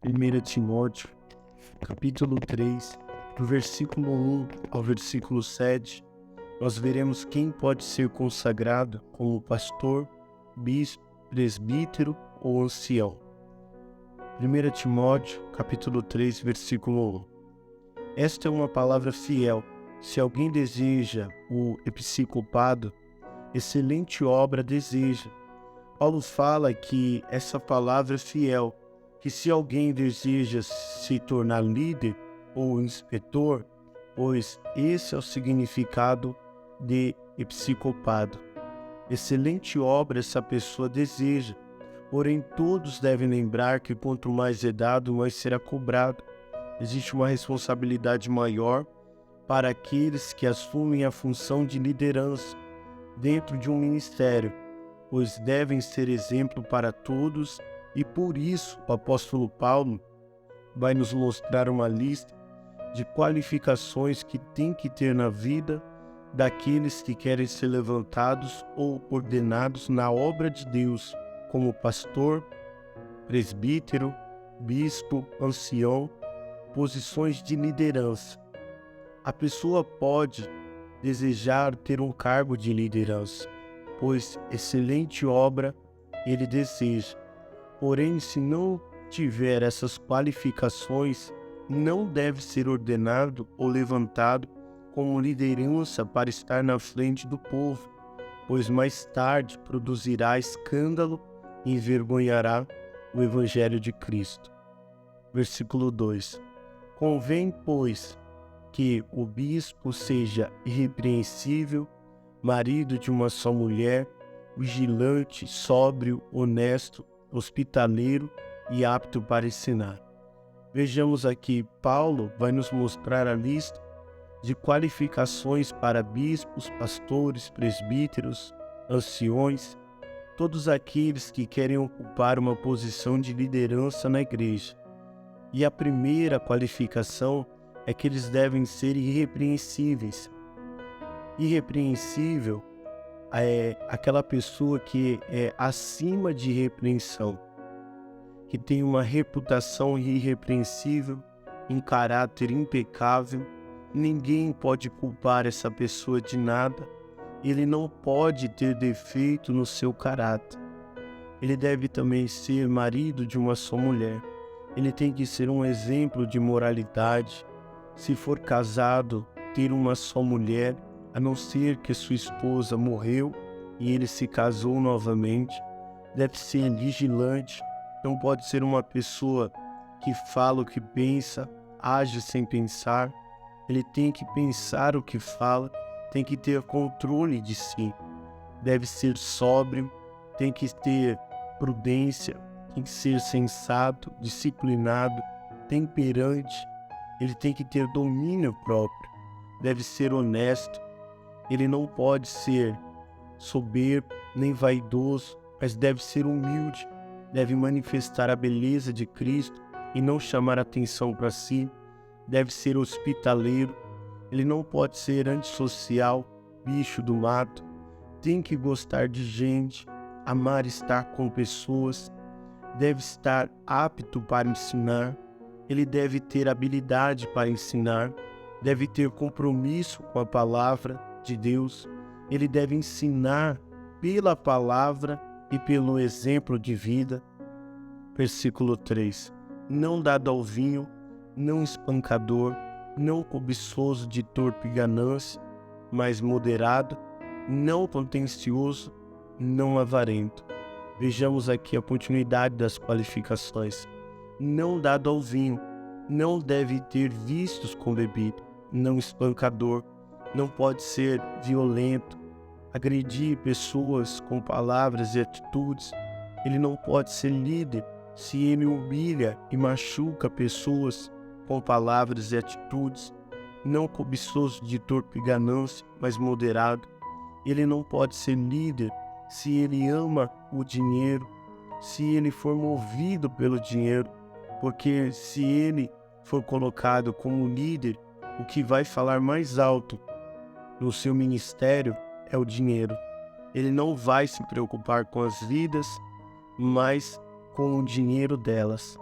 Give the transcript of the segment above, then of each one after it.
1 Timóteo, capítulo 3, do versículo 1 ao versículo 7, nós veremos quem pode ser consagrado como pastor, bispo, presbítero ou ancião. 1 Timóteo, capítulo 3, versículo 1. Esta é uma palavra fiel. Se alguém deseja o episcopado, excelente obra deseja. Paulo fala que essa palavra é fiel, que se alguém deseja se tornar líder ou inspetor, pois esse é o significado de episcopado. Excelente obra essa pessoa deseja, porém todos devem lembrar que quanto mais é dado, mais será cobrado. Existe uma responsabilidade maior para aqueles que assumem a função de liderança dentro de um ministério, pois devem ser exemplo para todos, e por isso o apóstolo Paulo vai nos mostrar uma lista de qualificações que tem que ter na vida daqueles que querem ser levantados ou ordenados na obra de Deus, como pastor, presbítero, bispo, ancião, posições de liderança. A pessoa pode desejar ter um cargo de liderança, pois excelente obra ele deseja. Porém, se não tiver essas qualificações, não deve ser ordenado ou levantado como liderança para estar na frente do povo, pois mais tarde produzirá escândalo e envergonhará o Evangelho de Cristo. Versículo 2. Convém, pois, que o bispo seja irrepreensível, marido de uma só mulher, vigilante, sóbrio, honesto, hospitaleiro e apto para ensinar. Vejamos aqui, Paulo vai nos mostrar a lista de qualificações para bispos, pastores, presbíteros, anciões, todos aqueles que querem ocupar uma posição de liderança na igreja. E a primeira qualificação é que eles devem ser irrepreensíveis. Irrepreensível é aquela pessoa que é acima de repreensão, que tem uma reputação irrepreensível, um caráter impecável. Ninguém pode culpar essa pessoa de nada. Ele não pode ter defeito no seu caráter. Ele deve também ser marido de uma só mulher. Ele tem que ser um exemplo de moralidade. Se for casado, ter uma só mulher, a não ser que sua esposa morreu e ele se casou novamente. Deve ser vigilante. Não pode ser uma pessoa que fala o que pensa, age sem pensar. Ele tem que pensar o que fala, tem que ter controle de si. Deve ser sóbrio, tem que ter prudência, tem que ser sensato, disciplinado, temperante. Ele tem que ter domínio próprio, deve ser honesto. Ele não pode ser soberbo nem vaidoso, mas deve ser humilde. Deve manifestar a beleza de Cristo e não chamar atenção para si. Deve ser hospitaleiro. Ele não pode ser antissocial, bicho do mato. Tem que gostar de gente, amar estar com pessoas. Deve estar apto para ensinar. Ele deve ter habilidade para ensinar. Deve ter compromisso com a palavra de Deus. Ele deve ensinar pela palavra e pelo exemplo de vida. Versículo 3. Não dado ao vinho, não espancador, não cobiçoso de torpe ganância, mas moderado, não contencioso, não avarento. Vejamos aqui a continuidade das qualificações. Não dado ao vinho, não deve ter vícios com bebida, não espancador, não pode ser violento, agredir pessoas com palavras e atitudes. Ele não pode ser líder se ele humilha e machuca pessoas com palavras e atitudes. Não cobiçoso de torpe ganância, mas moderado. Ele não pode ser líder se ele ama o dinheiro, se ele for movido pelo dinheiro, porque se ele for colocado como líder, o que vai falar mais alto no seu ministério é o dinheiro. Ele não vai se preocupar com as vidas, mas com o dinheiro delas.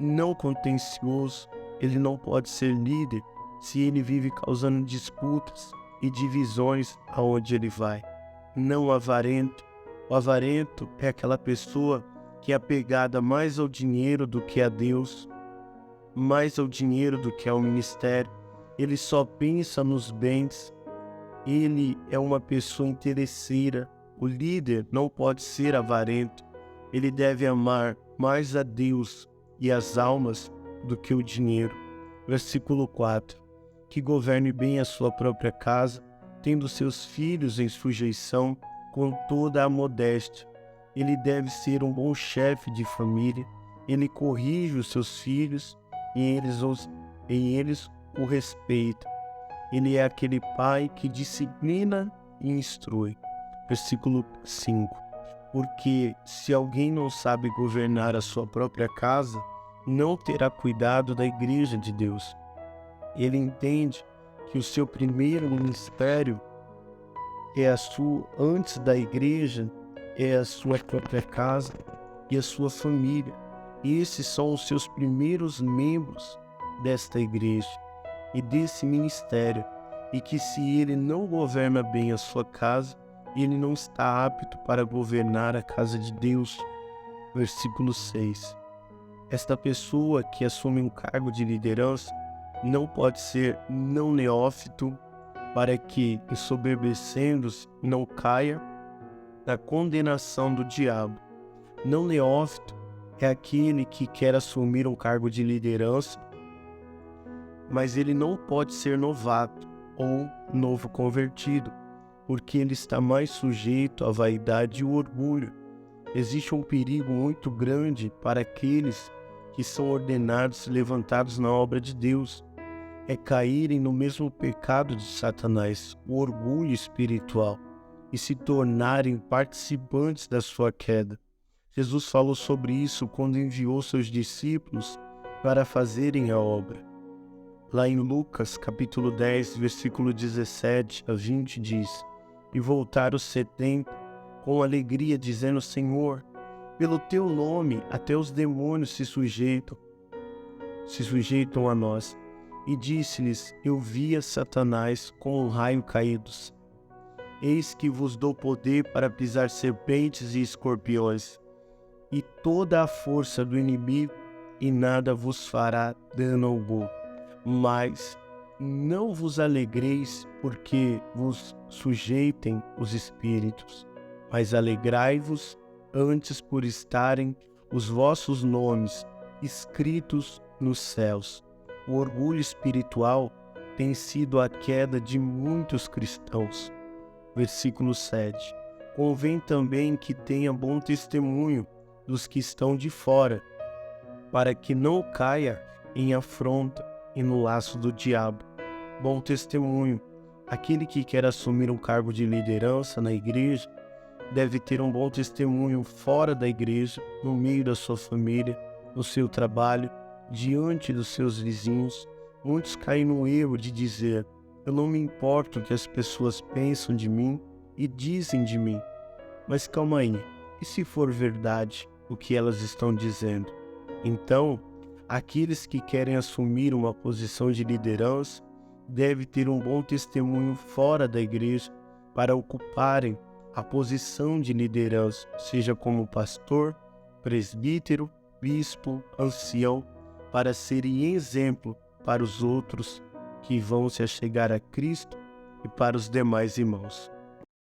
não contencioso. Ele não pode ser líder se ele vive causando disputas e divisões aonde ele vai. Não avarento. O avarento é aquela pessoa que é apegada mais ao dinheiro do que a Deus, mais ao dinheiro do que ao ministério. Ele só pensa nos bens. Ele é uma pessoa interesseira. O líder não pode ser avarento. Ele deve amar mais a Deus e as almas do que o dinheiro. Versículo 4. Que governe bem a sua própria casa, tendo seus filhos em sujeição com toda a modéstia. Ele deve ser um bom chefe de família. Ele corrige os seus filhos e eles o respeitam. Ele é aquele pai que disciplina e instrui. Versículo 5. Porque se alguém não sabe governar a sua própria casa, não terá cuidado da igreja de Deus. Ele entende que o seu primeiro ministério antes da igreja, é a sua própria casa e a sua família. E esses são os seus primeiros membros desta igreja e desse ministério. E que se ele não governa bem a sua casa, ele não está apto para governar a casa de Deus. Versículo 6. Esta pessoa que assume um cargo de liderança não pode ser não neófito, para que, ensoberbecendo-se, não caia na condenação do diabo. Não neófito é aquele que quer assumir um cargo de liderança, mas ele não pode ser novato ou novo convertido, porque ele está mais sujeito à vaidade e ao orgulho. Existe um perigo muito grande para aqueles que são ordenados e levantados na obra de Deus. É caírem no mesmo pecado de Satanás, o orgulho espiritual, e se tornarem participantes da sua queda. Jesus falou sobre isso quando enviou seus discípulos para fazerem a obra. Lá em Lucas, capítulo 10, versículo 17 a 20, diz: E voltaram os 70 com alegria, dizendo: Senhor, pelo teu nome até os demônios se sujeitam a nós. E disse-lhes: Eu via Satanás com um raio caídos. Eis que vos dou poder para pisar serpentes e escorpiões, e toda a força do inimigo, e nada vos fará dano algum. Mas não vos alegreis porque vos sujeitem os espíritos, mas alegrai-vos antes por estarem os vossos nomes escritos nos céus. O orgulho espiritual tem sido a queda de muitos cristãos. Versículo 7. Convém também que tenha bom testemunho dos que estão de fora, para que não caia em afronta e no laço do diabo. Bom testemunho. Aquele que quer assumir um cargo de liderança na igreja deve ter um bom testemunho fora da igreja, no meio da sua família, no seu trabalho, diante dos seus vizinhos. Muitos caem no erro de dizer: eu não me importo o que as pessoas pensam de mim e dizem de mim. Mas calma aí, e se for verdade o que elas estão dizendo? Então, aqueles que querem assumir uma posição de liderança devem ter um bom testemunho fora da igreja para ocuparem a posição de liderança, seja como pastor, presbítero, bispo, ancião, para serem exemplo para os outros que vão se achegar a Cristo e para os demais irmãos.